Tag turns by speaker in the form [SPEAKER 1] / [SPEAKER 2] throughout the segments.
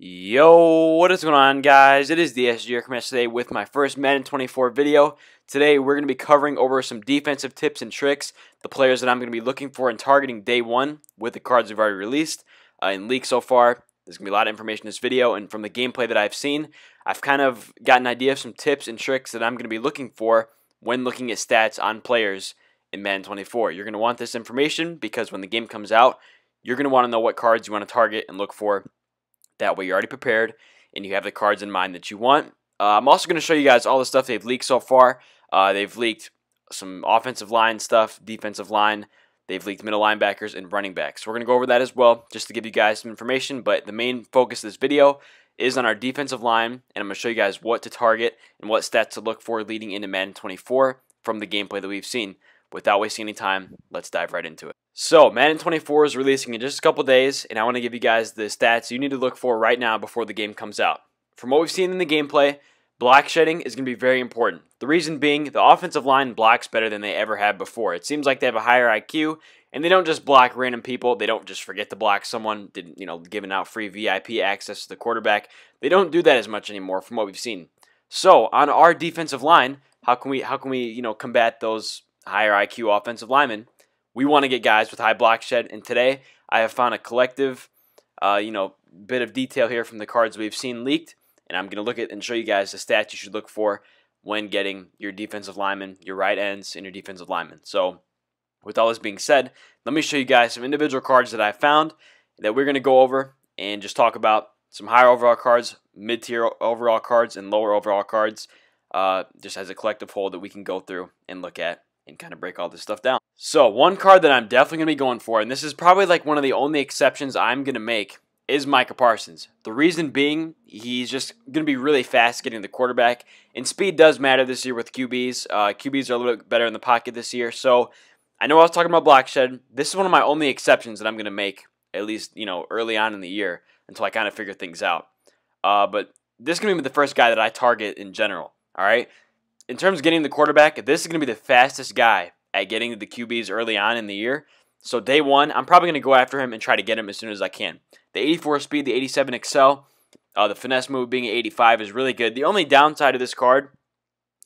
[SPEAKER 1] Yo, what is going on, guys? It is the SGR coming today with my first Madden 24 video. Today we're going to be covering over some defensive tips and tricks, the players that I'm going to be looking for and targeting day one with the cards we've already released in leaks so far. There's going to be a lot of information in this video, and from the gameplay that I've seen, I've kind of got an idea of some tips and tricks that I'm going to be looking for when looking at stats on players in Madden 24. You're going to want this information because when the game comes out, you're going to want to know what cards you want to target and look for. That way you're already prepared and you have the cards in mind that you want. I'm also going to show you guys all the stuff they've leaked so far. They've leaked some offensive line stuff, defensive line. They've leaked middle linebackers and running backs. So we're going to go over that as well just to give you guys some information. But the main focus of this video is on our defensive line. And I'm going to show you guys what to target and what stats to look for leading into Madden 24 from the gameplay that we've seen. Without wasting any time, let's dive right into it. So, Madden 24 is releasing in just a couple days, and I want to give you guys the stats you need to look for right now before the game comes out. From what we've seen in the gameplay, block shedding is going to be very important. The reason being, the offensive line blocks better than they ever have before. It seems like they have a higher IQ, and they don't just block random people. They don't just forget to block someone, giving out free VIP access to the quarterback. They don't do that as much anymore from what we've seen. So, on our defensive line, how can we combat those higher IQ offensive linemen? We want to get guys with high block shed, and today I have found a collective, bit of detail here from the cards we've seen leaked, and I'm going to look at and show you guys the stats you should look for when getting your defensive linemen, your right ends, and your defensive linemen. So, with all this being said, let me show you guys some individual cards that I found that we're going to go over and just talk about some higher overall cards, mid-tier overall cards, and lower overall cards, just as a collective whole that we can go through and look at and kind of break all this stuff down. So one card that I'm definitely going to be going for, and this is probably like one of the only exceptions I'm going to make, is Micah Parsons. The reason being, he's just going to be really fast getting the quarterback, and speed does matter this year with QBs. QBs are a little bit better in the pocket this year, so I know I was talking about block shed. This is one of my only exceptions that I'm going to make, at least early on in the year, until I kind of figure things out. But this is going to be the first guy that I target in general, all right? In terms of getting the quarterback, this is going to be the fastest guy at getting the QBs early on in the year. So day one, I'm probably going to go after him and try to get him as soon as I can. The 84 speed, the 87 excel, the finesse move being at 85 is really good. The only downside of this card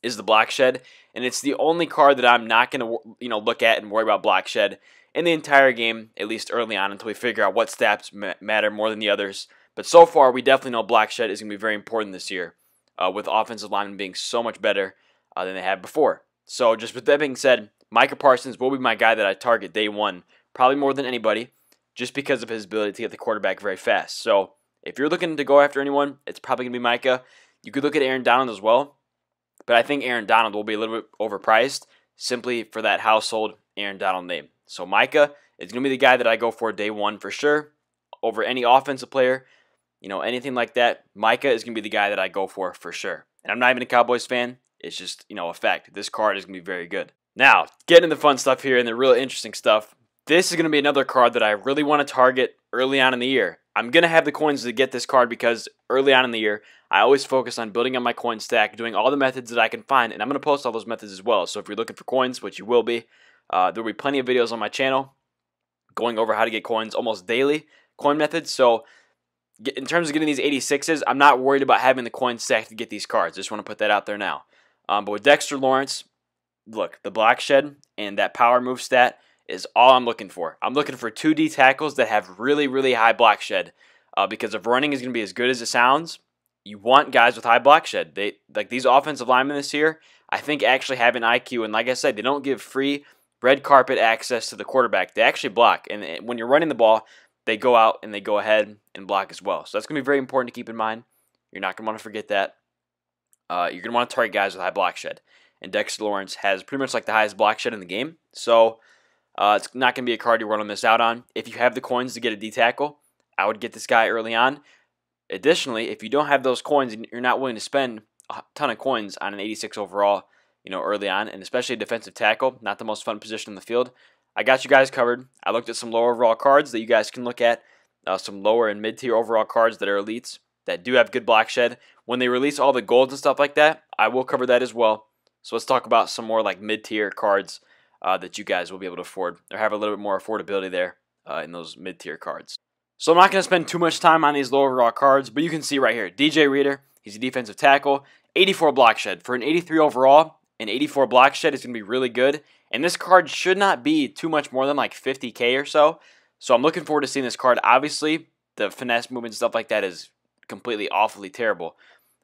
[SPEAKER 1] is the block shed, and it's the only card that I'm not going to look at and worry about block shed in the entire game, at least early on, until we figure out what stats matter more than the others. But so far, we definitely know block shed is going to be very important this year, with offensive linemen being so much better than they had before. So just with that being said, Micah Parsons will be my guy that I target day one, probably more than anybody, just because of his ability to get the quarterback very fast. So if you're looking to go after anyone, it's probably going to be Micah. You could look at Aaron Donald as well, but I think Aaron Donald will be a little bit overpriced simply for that household Aaron Donald name. So Micah is going to be the guy that I go for day one for sure, over any offensive player, anything like that. Micah is going to be the guy that I go for sure. And I'm not even a Cowboys fan. It's just, a fact. This card is going to be very good. Now, getting into the fun stuff here and the real interesting stuff, this is going to be another card that I really want to target early on in the year. I'm going to have the coins to get this card because early on in the year, I always focus on building up my coin stack, doing all the methods that I can find, and I'm going to post all those methods as well. So if you're looking for coins, which you will be, there will be plenty of videos on my channel going over how to get coins almost daily, coin methods. So in terms of getting these 86s, I'm not worried about having the coin stack to get these cards. Just want to put that out there now. But with Dexter Lawrence, look, the block shed and that power move stat is all I'm looking for. I'm looking for 2D tackles that have really, really high block shed. Because if running is going to be as good as it sounds, you want guys with high block shed. These offensive linemen this year, I think actually have an IQ. And like I said, they don't give free red carpet access to the quarterback. They actually block. And when you're running the ball, they go out and they go ahead and block as well. So that's going to be very important to keep in mind. You're not going to want to forget that. You're going to want to target guys with high block shed. And Dexter Lawrence has pretty much like the highest block shed in the game. So it's not going to be a card you want to miss out on. If you have the coins to get a D tackle, I would get this guy early on. Additionally, if you don't have those coins and you're not willing to spend a ton of coins on an 86 overall, early on, and especially a defensive tackle, not the most fun position in the field, I got you guys covered. I looked at some lower overall cards that you guys can look at, some lower and mid-tier overall cards that are elites that do have good block shed. When they release all the golds and stuff like that, I will cover that as well. So let's talk about some more like mid-tier cards that you guys will be able to afford or have a little bit more affordability there in those mid-tier cards. So I'm not going to spend too much time on these low overall cards, but you can see right here, DJ Reader, he's a defensive tackle, 84 block shed. For an 83 overall, an 84 block shed is going to be really good, and this card should not be too much more than like 50K or so. So I'm looking forward to seeing this card. Obviously, the finesse movement and stuff like that is completely awfully terrible.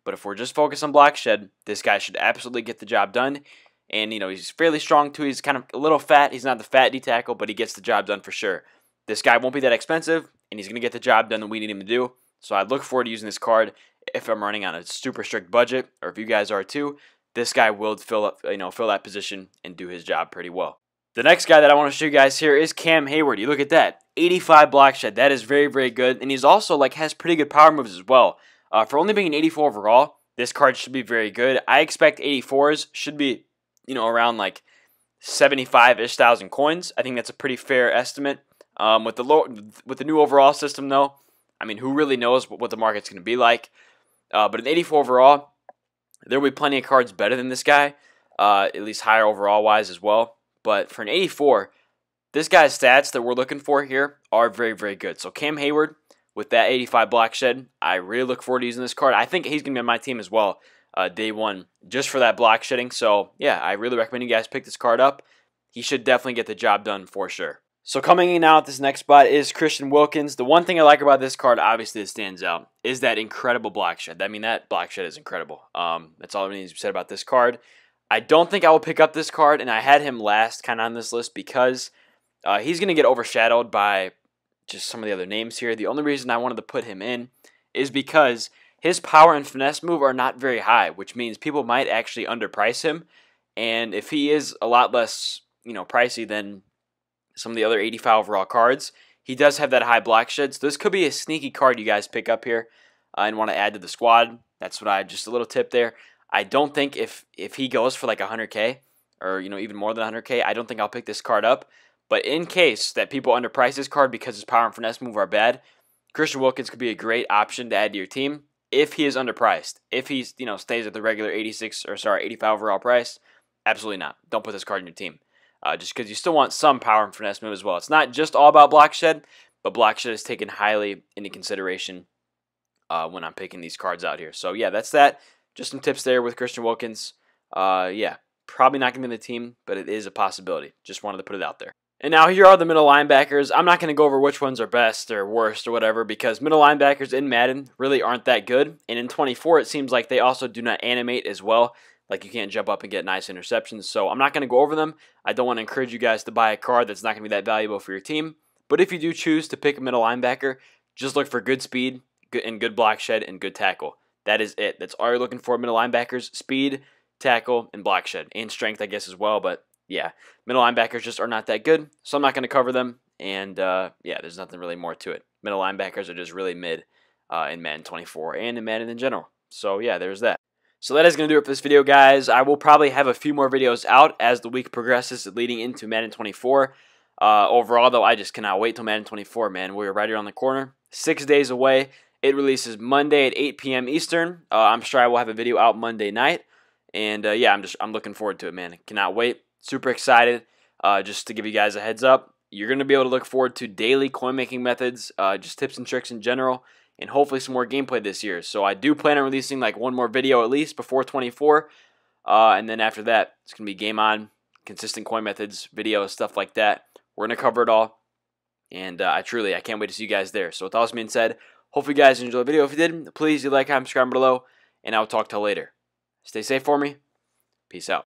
[SPEAKER 1] But if we're just focused on block shed, this guy should absolutely get the job done. And, you know, he's fairly strong too. He's kind of a little fat. He's not the fat D tackle, but he gets the job done for sure. This guy won't be that expensive, and he's going to get the job done that we need him to do. So I look forward to using this card if I'm running on a super strict budget, or if you guys are too. This guy will fill that position and do his job pretty well. The next guy that I want to show you guys here is Cam Hayward. You look at that, 85 block shed. That is very, very good, and he's also has pretty good power moves as well. For only being an 84 overall, this card should be very good. I expect 84s should be, around like 75-ish thousand coins. I think that's a pretty fair estimate. With the new overall system, though, I mean, who really knows what the market's going to be like? But an 84 overall, there will be plenty of cards better than this guy, at least higher overall-wise as well. But for an 84, this guy's stats that we're looking for here are very, very good. So Cam Hayward, with that 85 block shed, I really look forward to using this card. I think he's going to be on my team as well, day one, just for that block shedding. So, yeah, I really recommend you guys pick this card up. He should definitely get the job done for sure. So coming in now at this next spot is Christian Wilkins. The one thing I like about this card, obviously, that stands out is that incredible block shed. I mean, that block shed is incredible. That's all that needs to be said about this card. I don't think I will pick up this card, and I had him last kind of on this list because he's going to get overshadowed by just some of the other names here. The only reason I wanted to put him in is because his power and finesse move are not very high, which means people might actually underprice him. And if he is a lot less, pricey than some of the other 85 overall cards, he does have that high block shed. So this could be a sneaky card you guys pick up here and want to add to the squad. That's what just a little tip there. I don't think if he goes for like 100K or even more than 100K, I don't think I'll pick this card up. But in case that people underprice this card because his power and finesse move are bad, Christian Wilkins could be a great option to add to your team if he is underpriced. If he stays at the regular 85 overall price, absolutely not. Don't put this card in your team. Just because you still want some power and finesse move as well. It's not just all about block shed, but block shed is taken highly into consideration when I'm picking these cards out here. So yeah, that's that. Just some tips there with Christian Wilkins. Yeah, probably not going to be in the team, but it is a possibility. Just wanted to put it out there. And now here are the middle linebackers. I'm not going to go over which ones are best or worst or whatever because middle linebackers in Madden really aren't that good. And in 24, it seems like they also do not animate as well. Like you can't jump up and get nice interceptions. So I'm not going to go over them. I don't want to encourage you guys to buy a card that's not going to be that valuable for your team. But if you do choose to pick a middle linebacker, just look for good speed and good block shed and good tackle. That is it. That's all you're looking for, middle linebackers: speed, tackle, and block shed. And strength, I guess, as well. But yeah, middle linebackers just are not that good. So I'm not going to cover them. And yeah, there's nothing really more to it. Middle linebackers are just really mid in Madden 24 and in Madden in general. So yeah, there's that. So that is going to do it for this video, guys. I will probably have a few more videos out as the week progresses leading into Madden 24. Overall, though, I just cannot wait till Madden 24, man. We're right around the corner. 6 days away. It releases Monday at 8 p.m. Eastern. I'm sure I will have a video out Monday night. And yeah, I'm looking forward to it, man. Cannot wait. Super excited. Just to give you guys a heads up, you're going to be able to look forward to daily coin making methods, just tips and tricks in general, and hopefully some more gameplay this year. So I do plan on releasing like one more video at least before 24. And then after that, it's going to be game on, consistent coin methods, videos, stuff like that. We're going to cover it all. And I can't wait to see you guys there. So with all this being said, hopefully you guys enjoyed the video. If you did, please do like, comment, subscribe below. And I will talk to you later. Stay safe for me. Peace out.